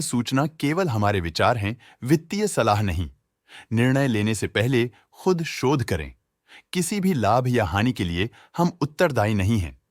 सूचना केवल हमारे विचार हैं, वित्तीय सलाह नहीं। निर्णय लेने से पहले खुद शोध करें। किसी भी लाभ या हानि के लिए हम उत्तरदायी नहीं हैं।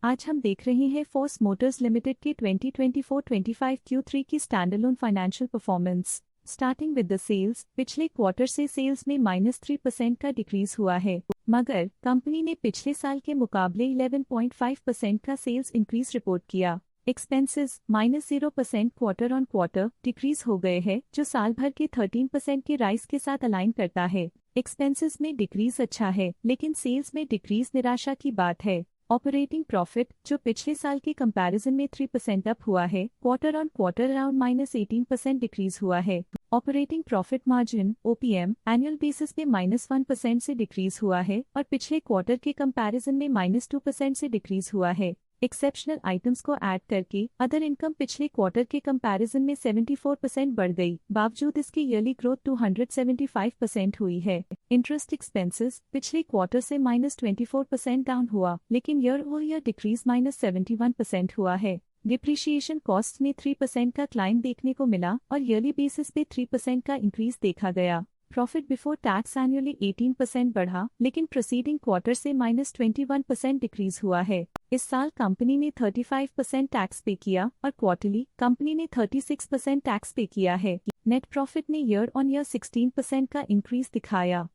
आज हम देख रहे हैं फोर्स मोटर्स लिमिटेड के 2024-25 Q3 की standalone financial performance. Starting with the sales, पिछले क्वार्टर से सेल्स में -3% का डिक्रीज हुआ है, मगर कंपनी ने पिछले साल के मुकाबले 11.5% का सेल्स इंक्रीज रिपोर्ट किया। Expenses -0% quarter on quarter decrease हो गए हैं, जो साल भर के 13% के राइज के साथ अलाइन करता है। एक्सपेंसेस में डिक्रीज अच्छा है, लेकिन सेल्स में डिक्रीज निराशा की बात है। ऑपरेटिंग प्रॉफिट, जो पिछले साल के कंपैरिजन में 3% अप हुआ है, quarter on quarter around -18% decrease हुआ है। Operating profit margin OPM annual basis पे -1% से डिक्रीज हुआ है और पिछले क्वार्टर के कंपैरिजन में -2% से डिक्रीज हुआ है। एक्सेप्शनल आइटम्स को ऐड करके अदर इनकम पिछले क्वार्टर के कंपैरिजन में 74% बढ़ गई, बावजूद इसकी ईयरली ग्रोथ 275% हुई है। इंटरेस्ट एक्सपेंसेस पिछले क्वार्टर से -24% डाउन हुआ, लेकिन ईयर ओवर ईयर डिक्रीज -71% हुआ है। डिप्रिशिएशन कॉस्ट में 3% का क्लाइम देखने को मिला और ईयरली बेसिस पे 3% का इंक्रीज देखा गया। प्रॉफिट बिफोर टैक्स एनुअली 18% बढ़ा, लेकिन प्रोसीडिंग क्वार्टर से -21% डिक्रीज हुआ है। इस साल कंपनी ने 35% टैक्स पे किया और क्वार्टरली कंपनी ने 36% टैक्स पे किया है। नेट प्रॉफिट ने ईयर ऑन ईयर 16% का इंक्रीज दिखाया,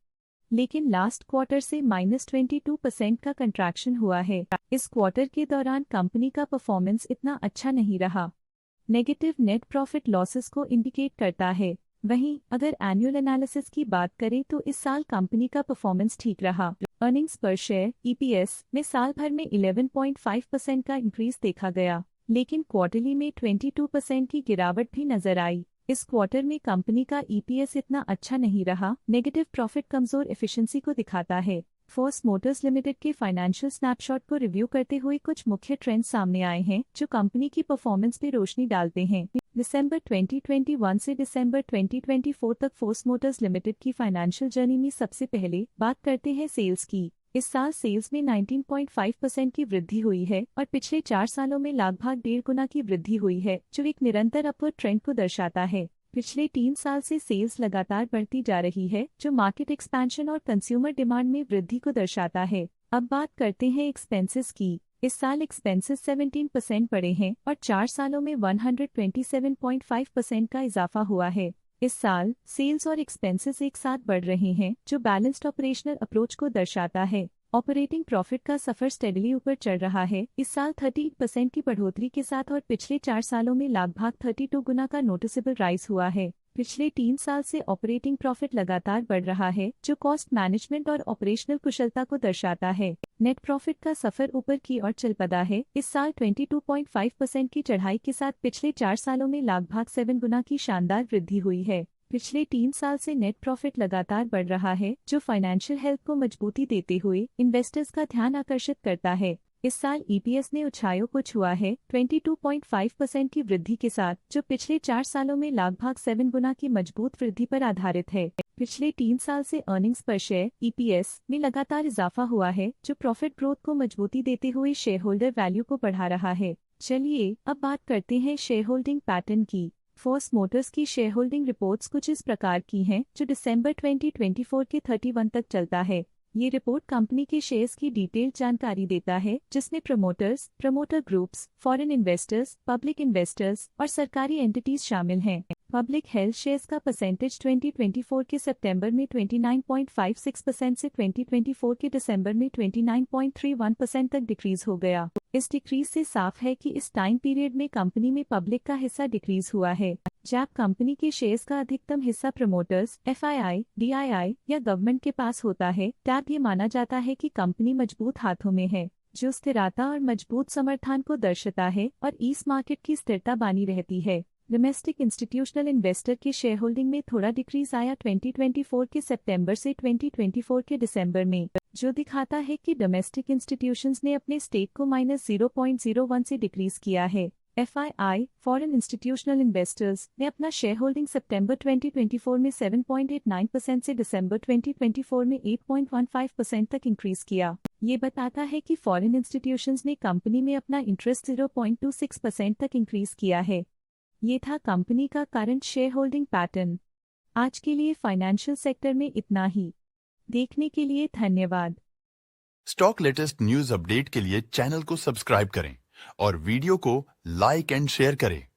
लेकिन लास्ट क्वार्टर से -22% का कंट्रैक्शन हुआ है। इस क्वार्टर के दौरान कंपनी का परफॉर्मेंस इतना अच्छा नहीं रहा। नेगेटिव नेट प्रॉफिट लॉसेस को इंडिकेट करता है। वहीं अगर एनुअल एनालिसिस की बात करें तो इस साल कंपनी का परफॉर्मेंस ठीक रहा। अर्निंग्स पर शेयर EPS में साल भर में 11.5% का इंक्रीज देखा गया, लेकिन क्वार्टरली में 22% की गिरावट भी नजर आई। इस क्वार्टर में कंपनी का EPS इतना अच्छा नहीं रहा। नेगेटिव प्रॉफिट कमजोर एफिशिएंसी को दिखाता है। फोर्स मोटर्स लिमिटेड के फाइनेंशियल स्नैपशॉट को रिव्यू करते हुए कुछ मुख्य ट्रेंड्स सामने आए हैं, जो कंपनी की परफॉर्मेंस पे रोशनी डालते हैं। दिसंबर 2021 से दिसंबर 2024 तक फोर्स मोटर्स लिमिटेड की फाइनेंशियल जर्नी में सबसे पहले बात करते हैं सेल्स की। इस साल सेल्स में 19.5% की वृद्धि हुई है और पिछले 4 सालों में लगभग 1.5 गुना की वृद्धि हुई है, जो एक निरंतर अपवर्ड ट्रेंड को दर्शाता है। पिछले 3 साल से सेल्स लगातार बढ़ती जा रही है, जो मार्केट एक्सपेंशन और कंज्यूमर डिमांड में वृद्धि को दर्शाता है। अब बात करते हैं एक्सपेंसेस की। इस साल एक्सपेंसेस 17% बढ़े हैं और 4 सालों में 127.5% का इजाफा हुआ है। इस साल सेल्स और एक्सपेंसेस एक साथ बढ़ रहे हैं, जो बैलेंस्ड ऑपरेशनल अप्रोच को दर्शाता है। ऑपरेटिंग प्रॉफिट का सफर स्टेडली ऊपर चढ़ रहा है, इस साल 30% की बढ़ोतरी के साथ, और पिछले 4 सालों में लगभग 32 गुना का नोटिसेबल राइज हुआ है। पिछले 3 साल से ऑपरेटिंग प्रॉफिट लगातार बढ़ रहा है, जो कॉस्ट मैनेजमेंट और ऑपरेशनल कुशलता को दर्शाता है। नेट प्रॉफिट का सफर ऊपर की ओर चल पड़ा है, इस साल 22.5% की चढ़ाई के साथ पिछले 4 सालों में लगभग 7 गुना की शानदार वृद्धि हुई है। पिछले 3 साल से नेट प्रॉफिट लगातार बढ़ रहा है, जो फाइनेंशियल हेल्थ को मजबूती देते हुए इन्वेस्टर्स का ध्यान आकर्षित करता है। इस साल EPS ने ऊंचाइयों को छुआ है 22.5% की वृद्धि के साथ, जो पिछले 4 सालों में लगभग 7 गुना की मजबूत वृद्धि पर आधारित है। पिछले 3 साल से अर्निंग्स पर शेयर EPS में लगातार इजाफा हुआ है, जो प्रॉफिट ग्रोथ को मजबूती देते हुए शेयर होल्डर वैल्यू को बढ़ा रहा है। चलिए अब बात करते हैं शेयर होल्डिंग पैटर्न की। फोर्स मोटर्स की शेयर होल्डिंग रिपोर्ट्स कुछ इस प्रकार की हैं, जो दिसंबर 2024 के 31 तक चलता है। ये रिपोर्ट कंपनी के शेयर्स की डिटेल्ड जानकारी देता है, जिसमें promoters, promoter groups, foreign investors, public investors और सरकारी एंटिटीज शामिल हैं। पब्लिक हेल्थ शेयर्स का परसेंटेज 2024 के सितंबर में 29.56% से 2024 के दिसंबर में 29.31% तक डिक्रीज हो गया। इस डिक्रीज से साफ है कि इस टाइम पीरियड में कंपनी में पब्लिक का हिस्सा डिक्रीज हुआ है। जब कंपनी के शेयर्स का अधिकतम हिस्सा प्रमोटर्स, FII, DII या गवर्नमेंट के पास होता है, तब ये माना जाता है कि कंपनी मजबूत हाथों में है, जो स्थिरता और मजबूत समर्थन को दर्शाता है और इस मार्केट की स्थिरता बनी रहती है। डोमेस्टिक इंस्टीट्यूशनल इन्वेस्टर के शेयर होल्डिंग में थोड़ा डिक्रीज आया 2024 के सितंबर से 2024 के दिसंबर में, जो दिखाता है कि डोमेस्टिक इंस्टीट्यूशंस ने अपने स्टेक को -0.01 से डिक्रीज किया है। FII, फॉरेन इंस्टीट्यूशनल इन्वेस्टर्स ने अपना शेयर होल्डिंग सितंबर 2024 में 7.89% से दिसंबर 2024 में 8.15% तक इंक्रीज किया। ये बताता है कि फॉरेन इंस्टीट्यूशंस ने कंपनी में अपना इंटरेस्ट 0.26% तक इंक्रीज किया है। ये था कंपनी का करंट शेयर होल्डिंग पैटर्न। आज के लिए फाइनेंशियल सेक्टर में इतना ही। देखने के लिए धन्यवाद। स्टॉक लेटेस्ट न्यूज अपडेट के लिए चैनल को सब्सक्राइब करें और वीडियो को लाइक एंड शेयर करें।